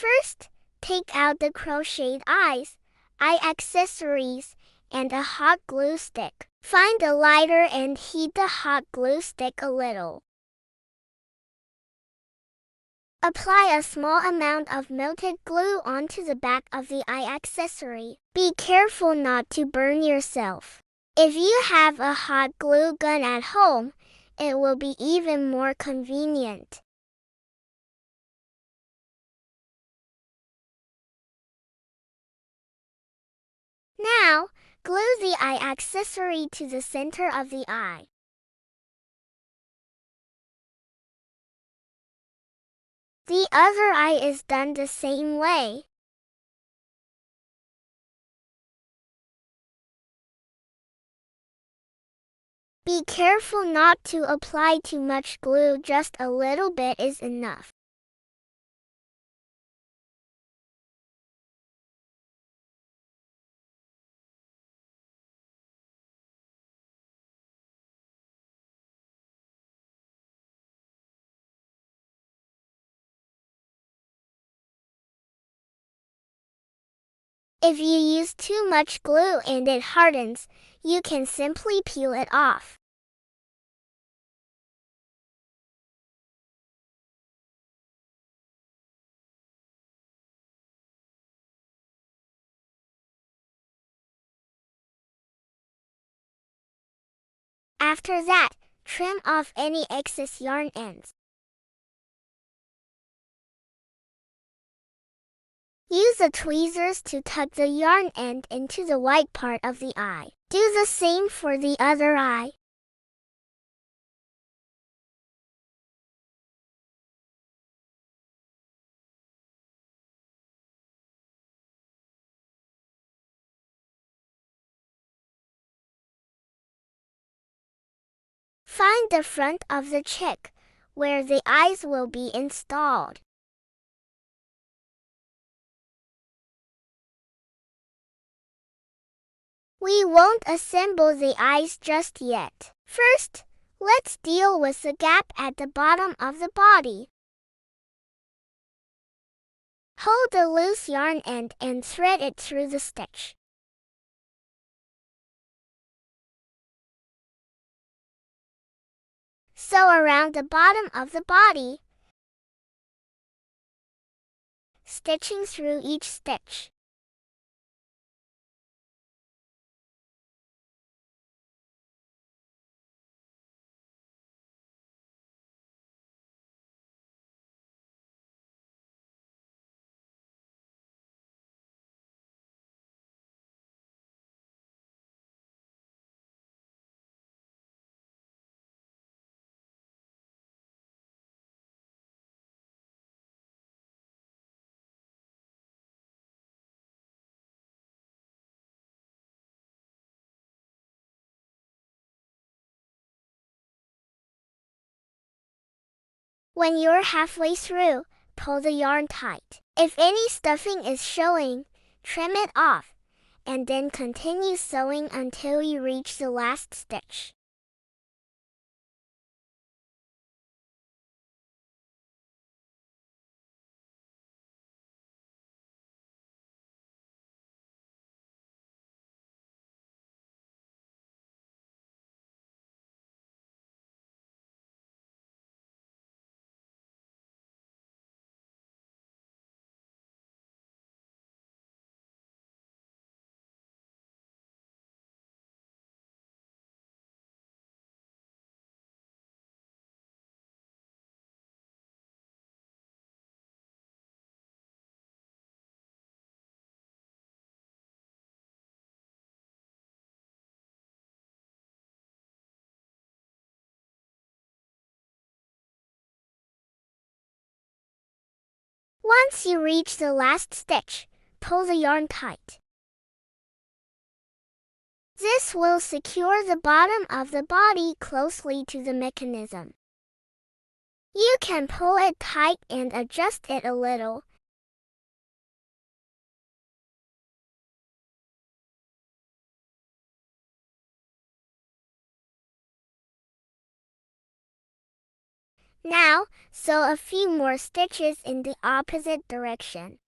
First, take out the crocheted eyes, eye accessories, and a hot glue stick. Find a lighter and heat the hot glue stick a little. Apply a small amount of melted glue onto the back of the eye accessory. Be careful not to burn yourself. If you have a hot glue gun at home, it will be even more convenient. Now, glue the eye accessory to the center of the eye. The other eye is done the same way. Be careful not to apply too much glue, just a little bit is enough. If you use too much glue and it hardens, you can simply peel it off. After that, trim off any excess yarn ends. Use the tweezers to tuck the yarn end into the white part of the eye. Do the same for the other eye. Find the front of the chick, where the eyes will be installed. We won't assemble the eyes just yet. First, let's deal with the gap at the bottom of the body. Hold the loose yarn end and thread it through the stitch. Sew around the bottom of the body, stitching through each stitch. When you're halfway through, pull the yarn tight. If any stuffing is showing, trim it off, and then continue sewing until you reach the last stitch. Once you reach the last stitch, pull the yarn tight. This will secure the bottom of the body closely to the mechanism. You can pull it tight and adjust it a little. Now, sew a few more stitches in the opposite direction.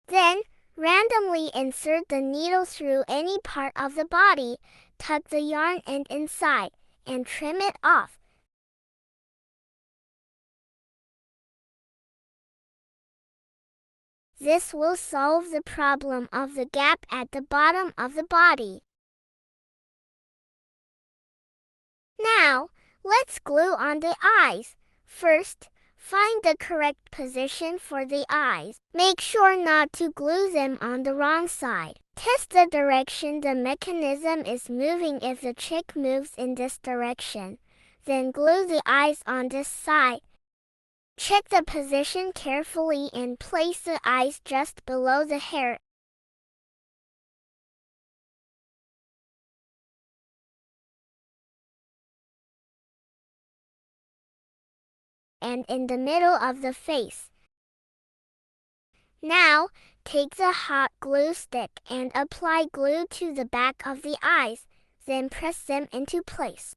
Then, randomly insert the needle through any part of the body, tuck the yarn end inside, and trim it off. This will solve the problem of the gap at the bottom of the body. Now, let's glue on the eyes. First, find the correct position for the eyes. Make sure not to glue them on the wrong side. Test the direction the mechanism is moving. If the chick moves in this direction, then glue the eyes on this side. Check the position carefully and place the eyes just below the hair and in the middle of the face. Now, take the hot glue stick and apply glue to the back of the eyes, then press them into place.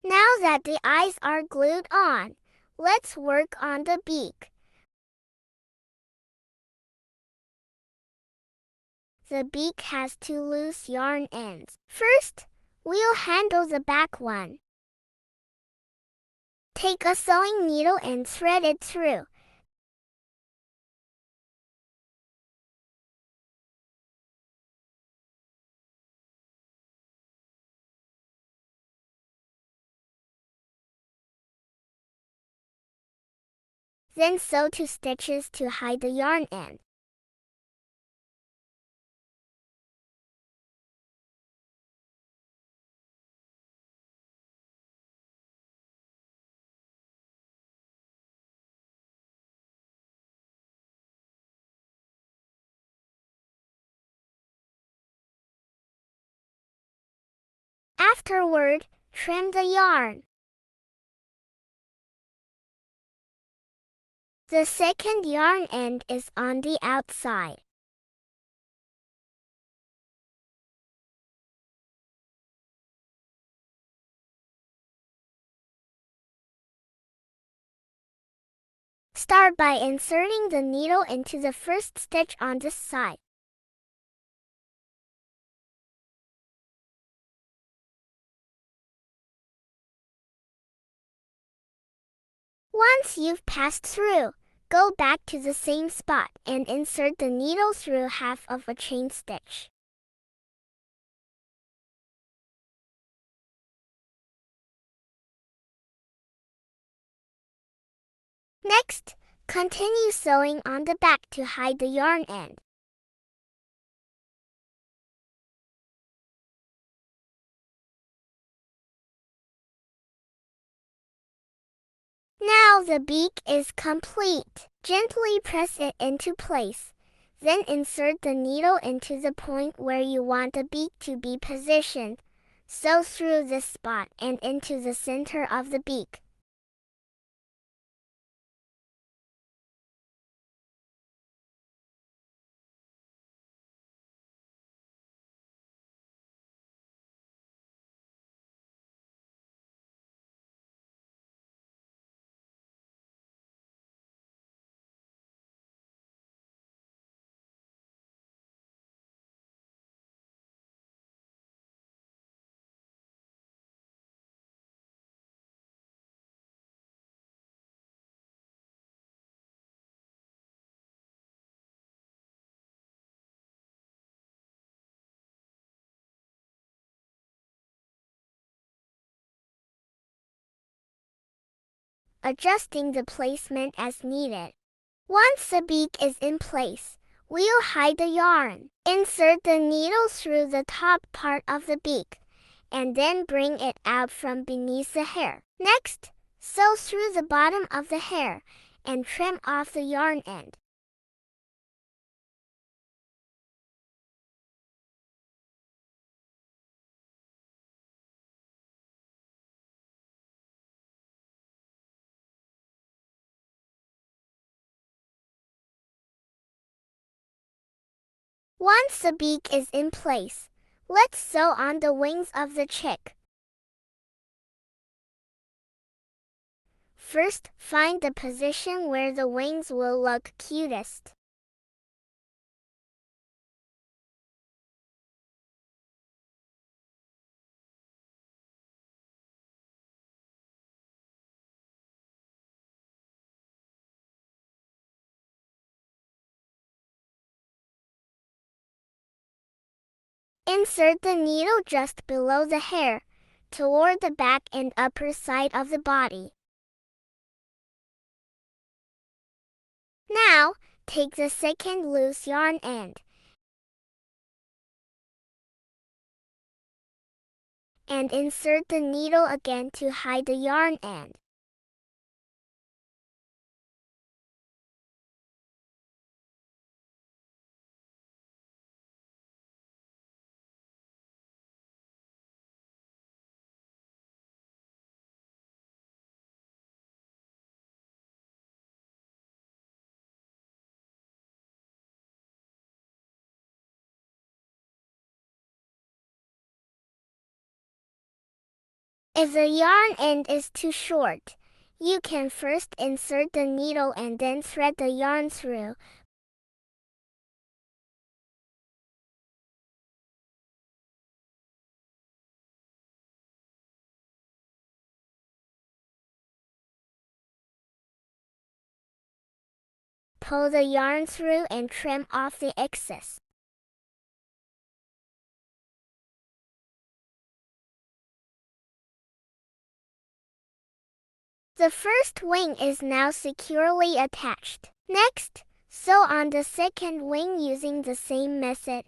Now that the eyes are glued on, let's work on the beak. The beak has two loose yarn ends. First, we'll handle the back one. Take a sewing needle and thread it through. Then sew 2 stitches to hide the yarn end. Afterward, trim the yarn. The second yarn end is on the outside. Start by inserting the needle into the first stitch on this side. Once you've passed through, go back to the same spot and insert the needle through half of a chain stitch. Next, continue sewing on the back to hide the yarn end. Now the beak is complete. Gently press it into place. Then insert the needle into the point where you want the beak to be positioned. Sew through this spot and into the center of the beak. adjusting the placement as needed. Once the beak is in place, we'll hide the yarn. Insert the needle through the top part of the beak, and then bring it out from beneath the hair. Next, sew through the bottom of the hair and trim off the yarn end. Once the beak is in place, let's sew on the wings of the chick. First, find the position where the wings will look cutest. Insert the needle just below the hair, toward the back and upper side of the body. Now, take the second loose yarn end and insert the needle again to hide the yarn end. If the yarn end is too short, you can first insert the needle and then thread the yarn through. Pull the yarn through and trim off the excess. The first wing is now securely attached. Next, sew on the second wing using the same method.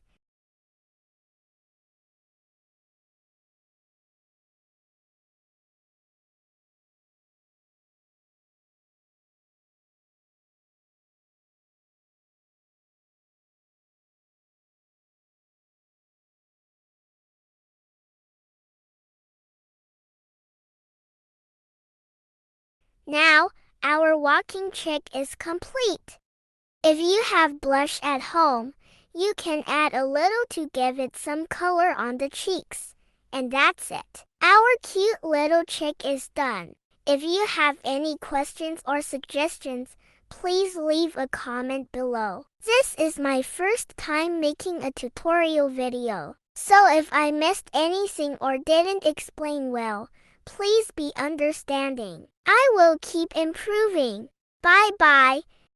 Now, our walking chick is complete. If you have blush at home, you can add a little to give it some color on the cheeks. And that's it. Our cute little chick is done. If you have any questions or suggestions, please leave a comment below. This is my first time making a tutorial video, so if I missed anything or didn't explain well, please be understanding. I will keep improving. Bye bye.